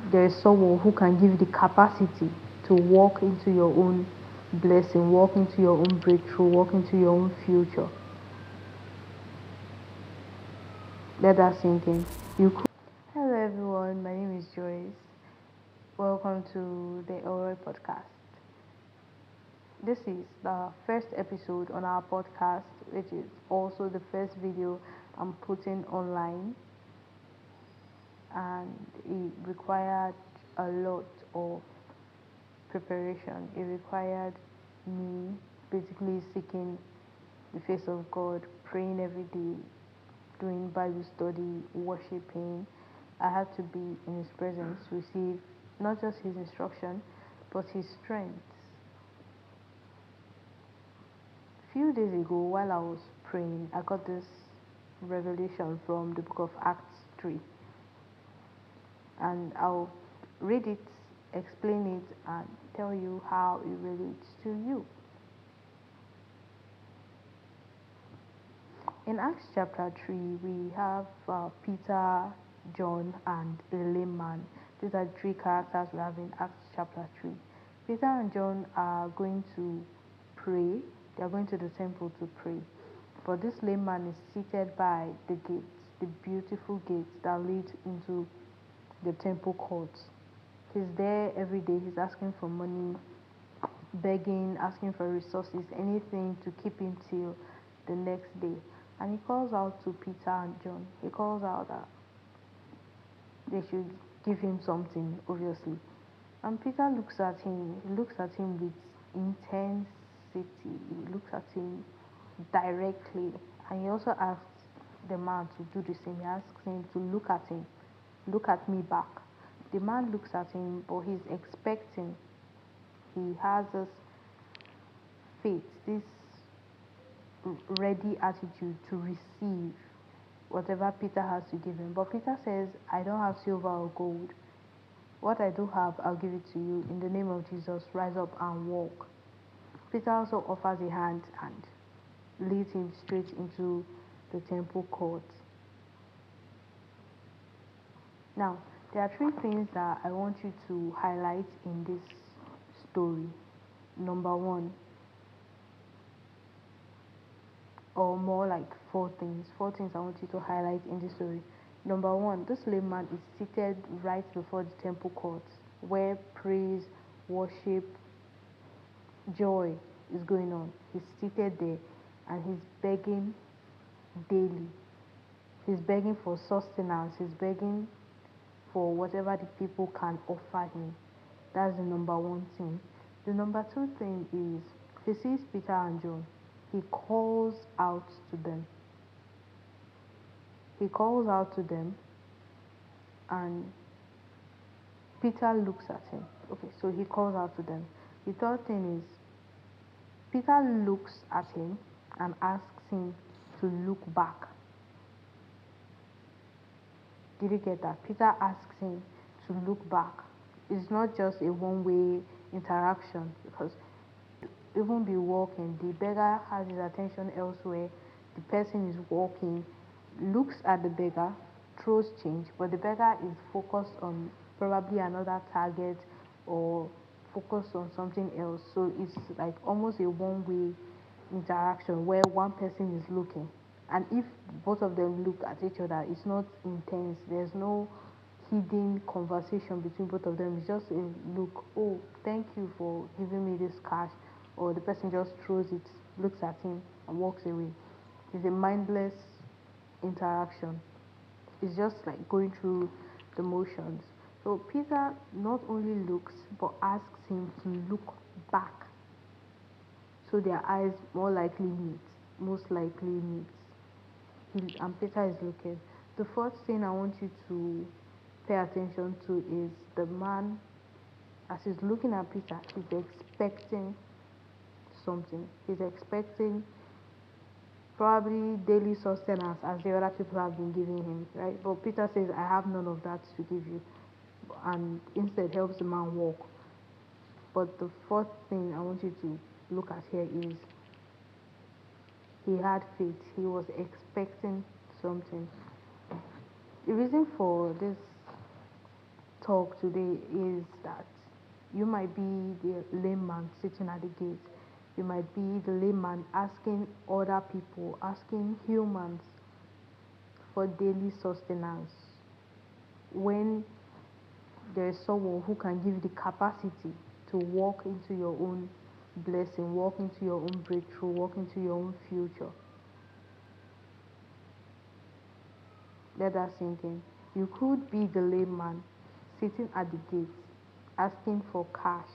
there is someone who can give you the capacity to walk into your own blessing, walk into your own breakthrough, walk into your own future. Let that sink in. Hello everyone, my name is Joyce. Welcome to the El-Roi Podcast. This is the first episode on our podcast, which is also the first video I'm putting online, and it required a lot of preparation. It required me basically seeking the face of God, praying every day, doing Bible study, worshiping. I had to be in His presence to receive not just His instruction, but His strength. A few days ago, while I was praying, I got this revelation from the book of Acts 3, and I'll read it, explain it, and tell you how it relates to you. In Acts chapter 3, we have Peter, John, and a lame man. These are three characters we have in Acts chapter 3. Peter and John are going to pray. They are going to the temple to pray. But this lame man is seated by the gates, the beautiful gates that lead into the temple courts. He's there every day. He's asking for money, begging, asking for resources, anything to keep him till the next day. And he calls out to Peter and John. He calls out that they should give him something, obviously. And Peter looks at him. He looks at him with intensity. He looks at him directly. And he also asks the man to do the same. He asks him to look at him. Look at me back. The man looks at him, but he's expecting. He has this faith, this ready attitude to receive whatever Peter has to give him. But Peter says, I don't have silver or gold. What I do have, I'll give it to you. In the name of Jesus, rise up and walk. Peter also offers a hand and leads him straight into the temple court. Now, there are three things that I want you to highlight in this story. Number one, or more like four things I want you to highlight in this story. Number one, this lame man is seated right before the temple courts where praise, worship, joy is going on. He's seated there and he's begging daily. He's begging for sustenance. He's begging for whatever the people can offer him. That's the number one thing. The number two thing is he sees Peter and John. He calls out to them. He calls out to them, and Peter looks at him. Okay, so he calls out to them. The third thing is Peter looks at him and asks him to look back. Did you get that? Peter asks him to look back. It's not just a one-way interaction, because even be walking, the beggar has his attention elsewhere. The person is walking, looks at the beggar, throws change, but the beggar is focused on probably another target or focused on something else. So it's like almost a one-way interaction where one person is looking, and if both of them look at each other, it's not intense. There's no hidden conversation between both of them. It's just a look. Oh, thank you for giving me this cash. Or the person just throws it, looks at him, and walks away. It's a mindless interaction. It's just like going through the motions. So Peter not only looks but asks him to look back, so their eyes most likely meet. And Peter is looking. The first thing I want you to pay attention to is the man, as he's looking at Peter, he's expecting something. He's expecting probably daily sustenance as the other people have been giving him, right? But Peter says, I have none of that to give you, and instead helps the man walk. But the fourth thing I want you to look at here is he had faith. He was expecting something. The reason for this talk today is that you might be the layman sitting at the gate. You might be the layman asking other people, asking humans for daily sustenance. When there is someone who can give you the capacity to walk into your own blessing, walk into your own breakthrough, walk into your own future. Let that sink in. You could be the layman sitting at the gates, asking for cash,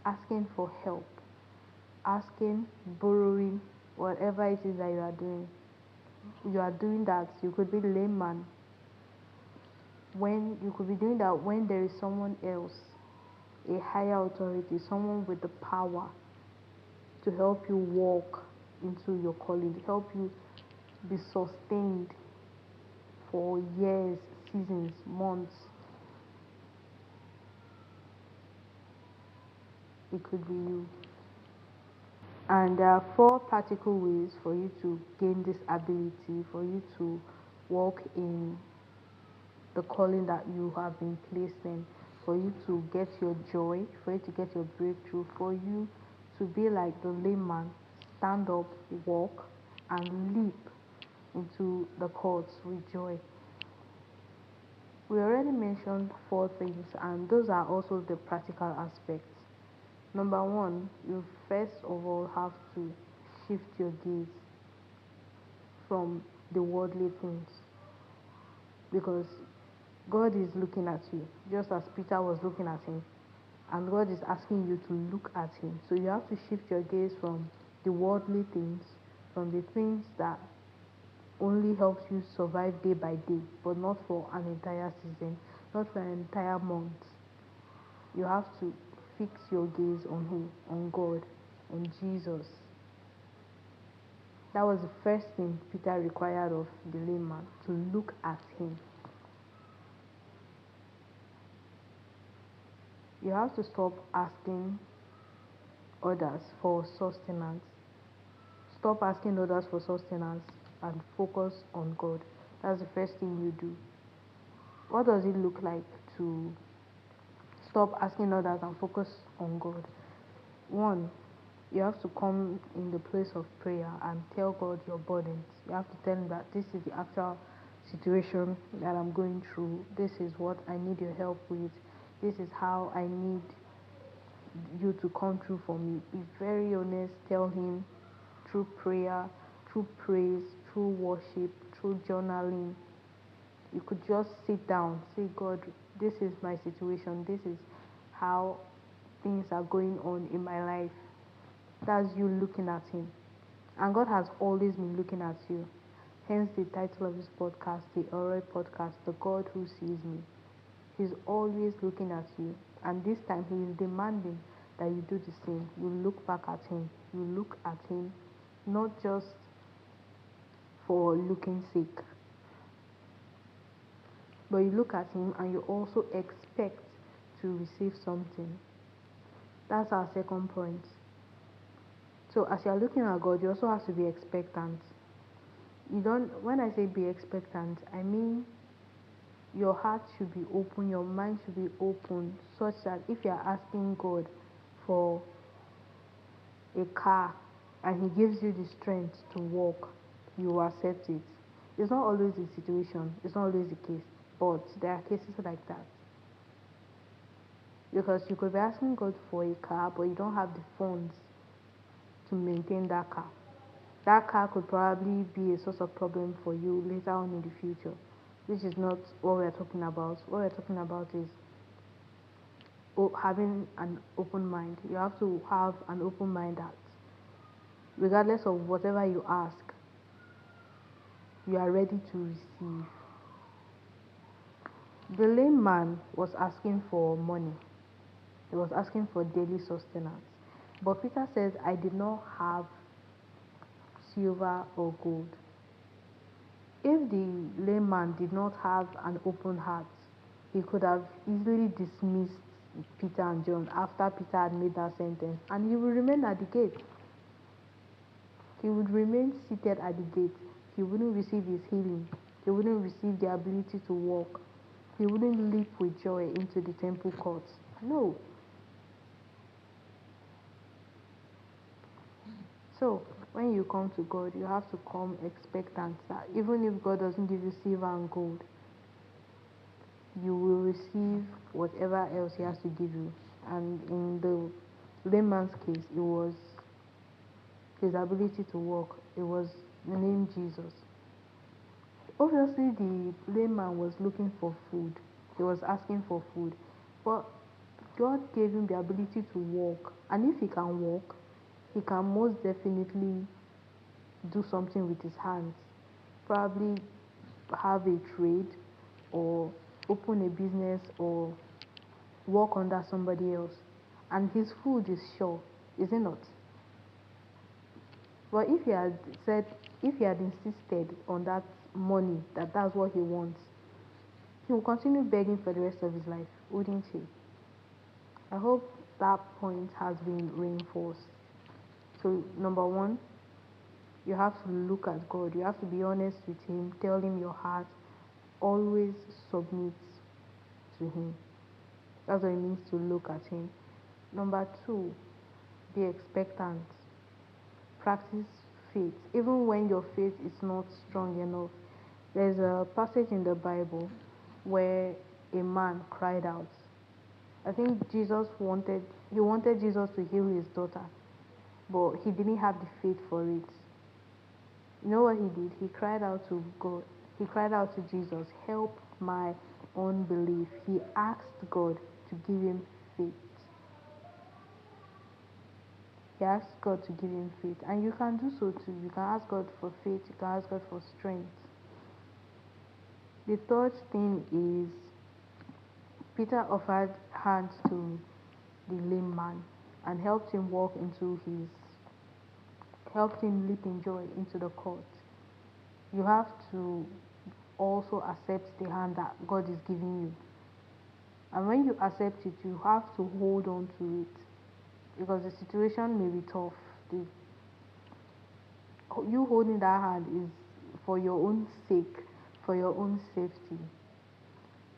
asking for help, asking, borrowing, whatever it is that you are doing. You are doing that. You could be the layman. When you could be doing that when there is someone else, a higher authority, someone with the power to help you walk into your calling, to help you be sustained for years, seasons, months. It could be you. And there are 4 practical ways for you to gain this ability, for you to walk in the calling that you have been placed in, for you to get your joy, for you to get your breakthrough, for you to be like the layman, stand up, walk, and leap into the courts with joy. We already mentioned 4 things, and those are also the practical aspects. Number 1, you first of all have to shift your gaze from the worldly things, because God is looking at you, just as Peter was looking at him, and God is asking you to look at him. So you have to shift your gaze from the worldly things, from the things that only helps you survive day by day, but not for an entire season, not for an entire month. You have to fix your gaze on who? On God, on Jesus. That was the first thing Peter required of the layman, to look at him. You have to stop asking others for sustenance. Stop asking others for sustenance and focus on God. That's the first thing you do. What does it look like to stop asking others and focus on God? 1, you have to come in the place of prayer and tell God your burdens. You have to tell him that this is the actual situation that I'm going through. This is what I need your help with. This is how I need you to come through for me. Be very honest. Tell him through prayer, through praise, through worship, through journaling. You could just sit down, say, God, this is my situation. This is how things are going on in my life. That's you looking at him. And God has always been looking at you. Hence the title of this podcast, the El-Roi Podcast, The God Who Sees Me. He's always looking at you. And this time he is demanding that you do the same. You look back at him. You look at him, not just for looking sake, but you look at him and you also expect to receive something. That's our second point. So as you're looking at God, you also have to be expectant. When I say be expectant, I mean your heart should be open, your mind should be open, such that if you're asking God for a car and he gives you the strength to walk, you accept it. It's not always the situation, it's not always the case, but there are cases like that. Because you could be asking God for a car, but you don't have the funds to maintain that car. That car could probably be a source of problem for you later on in the future, which is not what we're talking about. What we're talking about is having an open mind. You have to have an open mind that regardless of whatever you ask, you are ready to receive. The lame man was asking for money. He was asking for daily sustenance. But Peter says, I did not have silver or gold. If the lame man did not have an open heart, he could have easily dismissed Peter and John after Peter had made that sentence, and he would remain at the gate. He would remain seated at the gate. He wouldn't receive his healing. He wouldn't receive the ability to walk. He wouldn't leap with joy into the temple courts. No. So, when you come to God, you have to come expectant that even if God doesn't give you silver and gold, you will receive whatever else He has to give you. And in the layman's case, it was his ability to walk. It was the name Jesus. Obviously, the layman was looking for food. He was asking for food. But God gave him the ability to walk. And if he can walk, he can most definitely do something with his hands. Probably have a trade or open a business or work under somebody else. And his food is sure, is it not? But if he had insisted on that money, that's what he wants, he will continue begging for the rest of his life, wouldn't he? I hope that point has been reinforced. So, number one, you have to look at God. You have to be honest with Him. Tell Him your heart. Always submit to Him. That's what it means to look at Him. Number two, be expectant. Practice faith. Even when your faith is not strong enough. There's a passage in the Bible where a man cried out. I think he wanted Jesus to heal his daughter, but he didn't have the faith for it. You know what he did? He cried out to God. He cried out to Jesus, help my unbelief. He asked God to give him faith. He asked God to give him faith. And you can do so too. You can ask God for faith. You can ask God for strength. The third thing is Peter offered hands to the lame man and helped him leap in joy into the court. You have to also accept the hand that God is giving you. And when you accept it, you have to hold on to it because the situation may be tough. You holding that hand is for your own sake, for your own safety.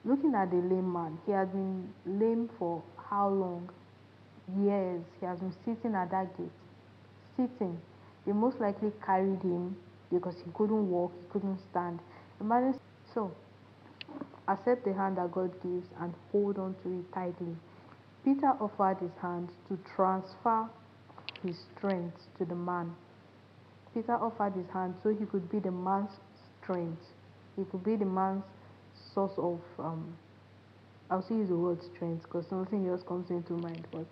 Looking at the lame man, he has been lame for how long? Years. He has been sitting at that gate. Sitting. They most likely carried him because he couldn't walk, he couldn't stand. Imagine. So, accept the hand that God gives and hold on to it tightly. Peter offered his hand to transfer his strength to the man. Peter offered his hand so he could be the man's strength. He could be the man's source of, I'll still use the word strength because nothing else comes into mind, but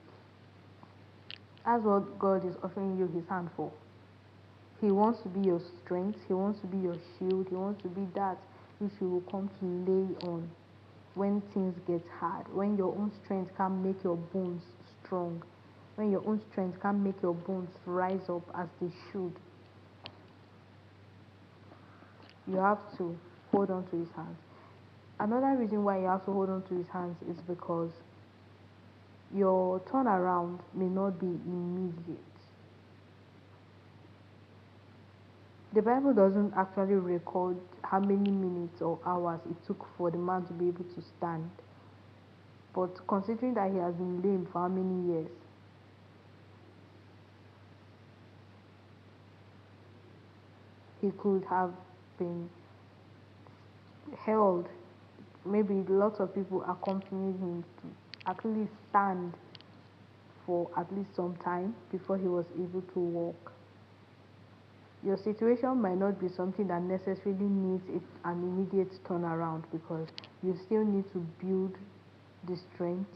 that's what God is offering you his hand for. He wants to be your strength. He wants to be your shield. He wants to be that which you will come to lay on when things get hard, when your own strength can't make your bones strong, when your own strength can't make your bones rise up as they should. You have to hold on to his hands. Another reason why you have to hold on to his hands is because your turnaround may not be immediate. The Bible doesn't actually record how many minutes or hours it took for the man to be able to stand. But considering that he has been lame for how many years, he could have been held. Maybe lots of people accompanied him to actually stand for at least some time before he was able to walk. Your situation might not be something that necessarily needs an immediate turnaround because you still need to build the strength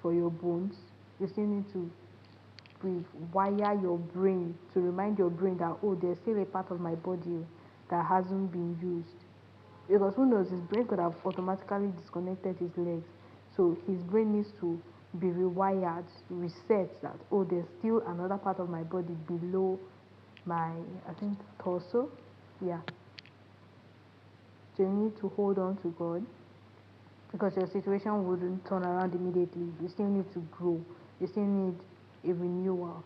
for your bones. You still need to rewire your brain to remind your brain that, oh, there's still a part of my body that hasn't been used. Because who knows, his brain could have automatically disconnected his legs. So his brain needs to be rewired, reset that, oh, there's still another part of my body below my, I think, torso. Yeah. So you need to hold on to God because your situation wouldn't turn around immediately. You still need to grow. You still need a renewal.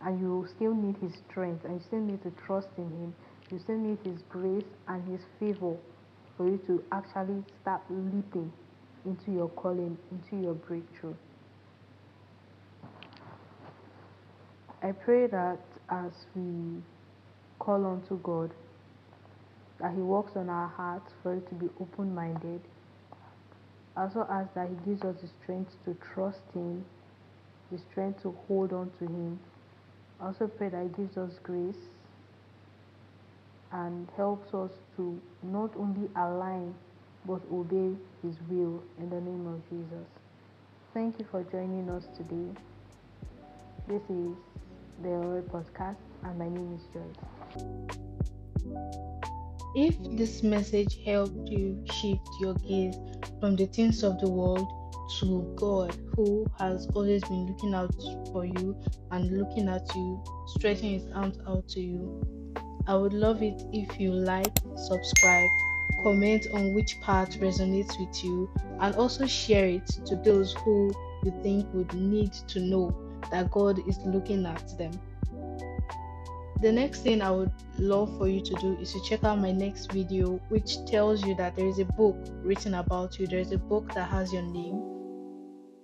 And you still need his strength and you still need to trust in him. You still need his grace and his favor for you to actually start leaping into your calling, into your breakthrough. I pray that as we call unto God, that He works on our hearts for it to be open minded. I also ask that He gives us the strength to trust Him, the strength to hold on to Him. I also pray that He gives us grace and helps us to not only align but obey His will in the name of Jesus. Thank you for joining us today. This is the El-Roi Podcast, and my name is Joyce. If this message helped you shift your gaze from the things of the world to God, who has always been looking out for you and looking at you, stretching His arms out to you, I would love it if you like, subscribe, comment on which part resonates with you, and also share it to those who you think would need to know that God is looking at them. The next thing I would love for you to do is to check out my next video, which tells you that there is a book written about you. There is a book that has your name.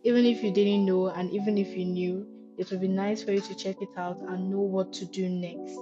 Even if you didn't know, and even if you knew, it would be nice for you to check it out and know what to do next.